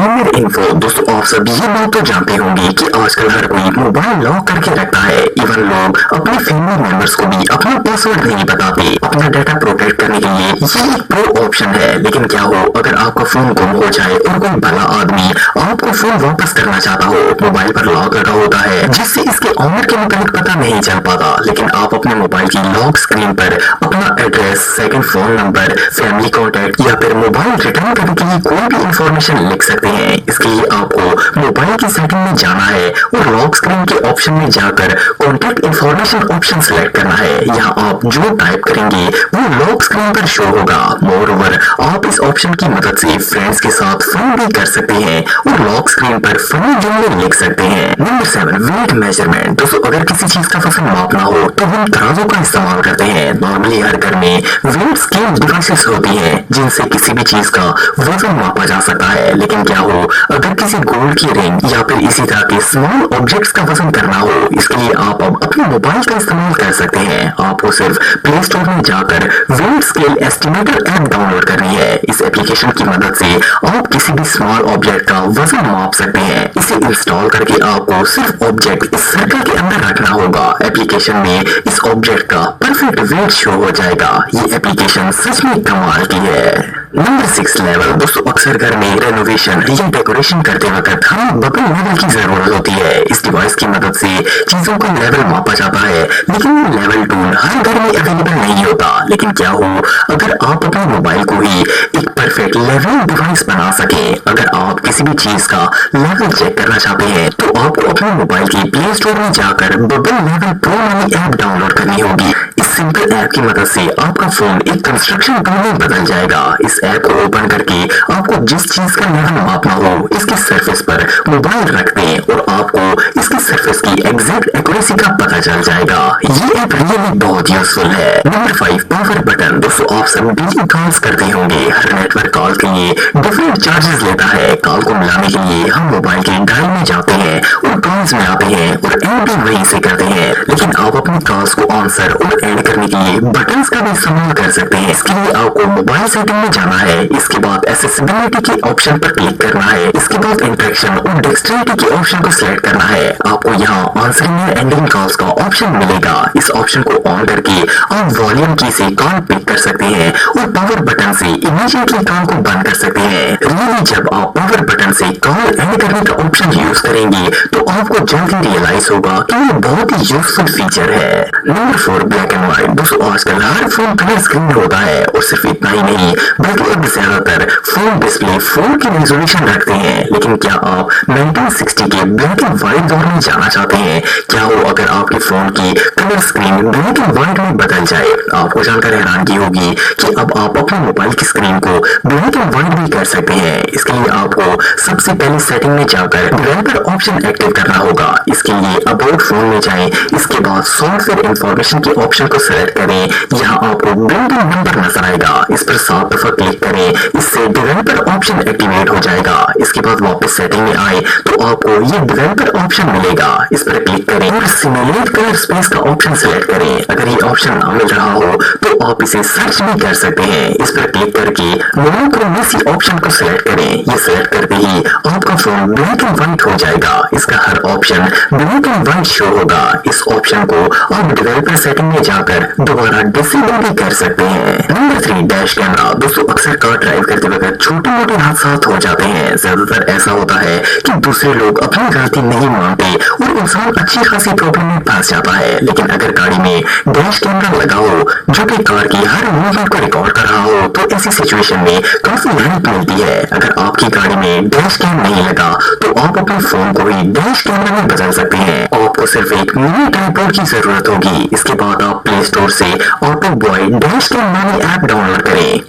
Number info. दोस्तों आप सब ये बात तो जानते होंगे कि आजकल हर कोई मोबाइल लॉक करके रखता है। इवन लोग अपने फैमिली मेंबर्स को भी अपना पासवर्ड नहीं बताते। अपना डाटा प्रोटेक्ट करने के लिए ये एक प्रो ऑप्शन है। लेकिन क्या हो अगर आपका फोन गुम हो जाए और कोई भला आदमी आपको फोन वापस करना चाहता हो। मोबाइल पर लॉक लगा होता है जिससे इसके ऑनर के मुताबिक पता नहीं चल पाता, लेकिन आप अपने मोबाइल की लॉक स्क्रीन पर अपना address, second phone number, family contact या फिर मोबाइल रिटर्न करने के लिए कोई भी इंफॉर्मेशन लिख सकते हैं। इसके लिए आपको मोबाइल की सेटिंग में जाना है और लॉक स्क्रीन के ऑप्शन में जाकर कॉन्टैक्ट इंफॉर्मेशन ऑप्शन सिलेक्ट करना है। यहाँ आप जो टाइप करेंगे वो लॉक स्क्रीन पर शो होगा। मोर ओवर आप इस ऑप्शन की मदद से फ्रेंड्स के साथ फोन भी कर सकते हैं और लॉक स्क्रीन पर फनी जुमले लिख सकते हैं। Number 7, weight measurement. दोस्तों अगर किसी चीज का वजन मापना हो तो हम तराजू का इस्तेमाल करते हैं। नॉर्मली हर घर में वेट स्केल डिवाइसेस होती हैं जिनसे किसी भी चीज का वजन मापा जा सकता है। लेकिन क्या हो अगर किसी गोल्ड की रिंग या फिर इसी तरह के स्मॉल ऑब्जेक्ट्स का वजन करना हो, इसके लिए आप अब अपने मोबाइल का इस्तेमाल कर सकते हैं। आपको सिर्फ प्ले स्टोर में जाकर weight scale estimator app download करनी है। इस एप्लीकेशन की मदद से आप किसी भी स्मॉल ऑब्जेक्ट का वजन माप सकते हैं। इसे इंस्टॉल करके आपको सिर्फ ऑब्जेक्ट इस सर्कल के अंदर रखना होगा। एप्लीकेशन में इस ऑब्जेक्ट का परफेक्ट वेट शो हो जाएगा। ये एप्लीकेशन सच में कमाल की है। Number 6, level. दोस्तों अक्सर घर में रेनोवेशन या डेकोरेशन करते वक्त हमें बबल लेवल की जरूरत होती है। इस डिवाइस की मदद से चीजों का लेवल मापा जाता है, लेकिन ये लेवल टूल हर घर में अवेलेबल नहीं होता। लेकिन क्या हो अगर आप अपने मोबाइल को ही एक परफेक्ट लेवल डिवाइस बना सके। अगर आप किसी भी चीज का लेवल चेक करना चाहते हैं तो आपको अपने मोबाइल की प्ले स्टोर में जाकर बबल लेवल प्रो वाली ऐप डाउनलोड करनी होगी। इस सिंपल ऐप की मदद से आपका फोन एक कंस्ट्रक्शन टूल में बदल जाएगा। इस ऐप को ओपन करके आपको जिस चीज का लेवल मापना हो इसकी सरफेस पर मोबाइल रख दें और आपको इसकी सरफेस की एग्जैक्ट एक्यूरेसी का पता चल जाएगा। ये ऐप रियली बहुत यूजफुल है। Number 5, power button. दोस्तों आप सब बिजी कॉल्स करते होंगे। हर नेटवर्क कॉल के लिए डिफरेंट चार्जेस लेता है। कॉल को मिलाने के लिए हम मोबाइल के डायल में जाते हैं और कॉल्स में आते हैं और एंड भी वहीं से करते हैं। लेकिन आप अपनी कॉल्स को आंसर और एंड करने के लिए बटन्स का भी इस्तेमाल कर सकते हैं। इसके लिए आपको मोबाइल सेटिंग में जाना है। इसके बाद एक्सेसिबिलिटी के ऑप्शन पर क्लिक करना है। इसके बाद इंटरेक्शन और डेक्सटेरिटी के ऑप्शन को सिलेक्ट करना है। आपको यहाँ आंसरिंग या एंडिंग कॉल्स का ऑप्शन मिलेगा। इस ऑप्शन को ऑन करके आप वॉल्यूम की से कॉल पिक कर सकते हैं और पावर बटन से इमीडिएटली कॉल को बंद कर सकते हैं। रियली जब आप पावर बटन से कॉल एंड करने का ऑप्शन यूज करेंगे तो आपको जल्दी रियलाइज होगा कि ये बहुत ही यूजफुल फीचर है। Number 4, black and white. दोस्तों आजकल हर फोन कलर स्क्रीन होता है और सिर्फ इतना ही नहीं बल्कि अब ज्यादातर फोन डिस्प्ले 4 की रेजोल्यूशन रखते हैं। लेकिन क्या आप 1960 के ब्लैक एंड व्हाइट दौर में जाना चाहते हैं? क्या हो अगर आपके फोन की colour screen black and white में बदल जाए? आपको जानकर हैरानगी होगी कि अब आप अपने मोबाइल की स्क्रीन को ब्लैक एंड व्हाइट भी कर सकते हैं। इसके लिए आपको सबसे पहले सेटिंग में जाकर डेवलपर ऑप्शन एक्टिव करना होगा। इसके लिए अबाउट फोन में जाएं। इसके बाद सॉफ्टवेयर इंफॉर्मेशन के ऑप्शन को सिलेक्ट करें। यहाँ आपको बिल्डिंग नंबर नजर आएगा। इस पर 7 दफा क्लिक करें। इससे डेवलपर ऑप्शन एक्टिवेट हो जाएगा। इसके बाद वापस सेटिंग में आए तो आपको ये डेवलपर ऑप्शन मिलेगा। इस पर क्लिक करें और सिमुलेट कलर स्पेस का ऑप्शन सिलेक्ट करें। अगर ये ऑप्शन ना मिल रहा हो तो आप इसे सर्च भी कर सकते हैं। इस पर क्लिक करके मोनोक्रोमेसी ऑप्शन को सिलेक्ट करें। ये सिलेक्ट करते ही आपका फोन ब्लैक एंड व्हाइट हो जाएगा। इसका हर option black and white show होगा। इस ऑप्शन को आप डेवलपर सेटिंग में जाकर दोबारा डिसेबल भी कर सकते हैं। Number 3, dash camera. दोस्तों अक्सर कार ड्राइव करते वक्त छोटे मोटे हादसा हो जाते हैं। ज्यादातर ऐसा होता है कि दूसरे लोग अपनी गलती नहीं मानते और इंसान अच्छी खासी प्रॉब्लम में फंस जाता है। लेकिन अगर गाड़ी में डैश कैमरा लगा हो जो कि कार की हर मूवमेंट को रिकॉर्ड कर रहा हो तो ऐसी सिचुएशन में काफी हेल्प मिलती है। अगर आपकी गाड़ी में डैश कैम नहीं लगा तो आप अपने फोन को ही डैश कैमरा में बदल सकते हैं। आपको सिर्फ एक मिनी ट्राइपॉड की जरूरत होगी। इसके बाद आप प्ले स्टोर से ऑटो बॉय डैश कैम नामी ऐप डाउनलोड करें।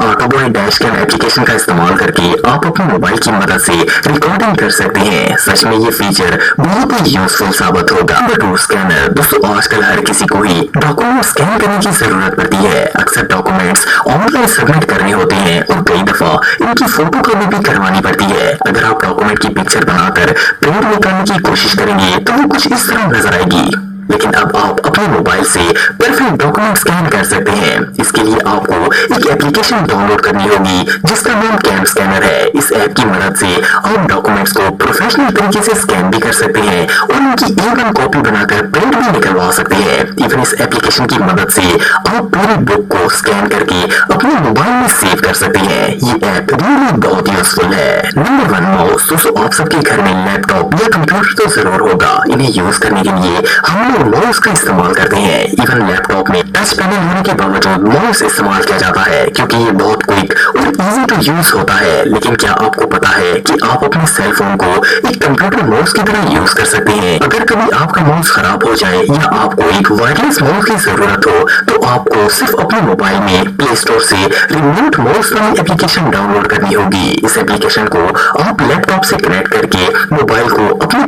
Auto boy dash cam application का इस्तेमाल करके आप अपने मोबाइल की मदद से रिकॉर्डिंग कर सकते हैं। सच में ये फीचर बहुत ही यूजफुल साबित होगा। Number 2, scanner. दोस्तों आजकल हर किसी को ही डॉक्यूमेंट स्कैन करने की जरूरत पड़ती है। अक्सर डॉक्यूमेंट्स ऑनलाइन सबमिट करने होते हैं और कई दफा इनकी फोटो कॉपी भी करवानी पड़ती है। अगर आप डॉक्यूमेंट की पिक्चर बनाकर प्रिंट निकालने की कोशिश करेंगे तो वो कुछ इस तरह नजर आएगी। लेकिन अब आप अपने मोबाइल से परफेक्ट डॉक्यूमेंट स्कैन कर सकते हैं। इसके लिए आपको एक एप्लीकेशन डाउनलोड करनी होगी जिसका नाम कैम स्कैनर है। इस ऐप की मदद से आप डॉक्यूमेंट्स को प्रोफेशनल तरीके से स्कैन भी कर सकते हैं और उनकी A1 कॉपी बनाकर प्रिंट भी निकलवा सकते हैं। इवन इस एप्लीकेशन की मदद से आप पूरी बुक को स्कैन करके अपने मोबाइल में सेव कर सकते हैं। ये ऐप रियली बहुत यूजफुल है। Number 1, mouse. दोस्तों, आप सबके घर में लैपटॉप या कंप्यूटर तो जरूर होगा। इन्हें यूज करने के लिए हम लोग माउस का इस्तेमाल करते हैं। इवन लैपटॉप में टच पैनल होने के बावजूद माउस इस्तेमाल किया जाता है क्योंकि ये बहुत क्विक और इजी टू यूज होता है। लेकिन क्या आपको पता है कि आप अपने सेल फोन को एक कंप्यूटर माउस की तरह यूज कर सकते हैं? अगर कभी आपका माउस खराब हो जाए या आपको एक वायरलेस माउस की जरूरत हो तो आपको सिर्फ अपने मोबाइल में प्ले स्टोर से रिमोट माउस वाली एप्लीकेशन डाउनलोड करनी होगी। इस एप्लीकेशन को आप लैपटॉप से कनेक्ट करके मोबाइल को अपने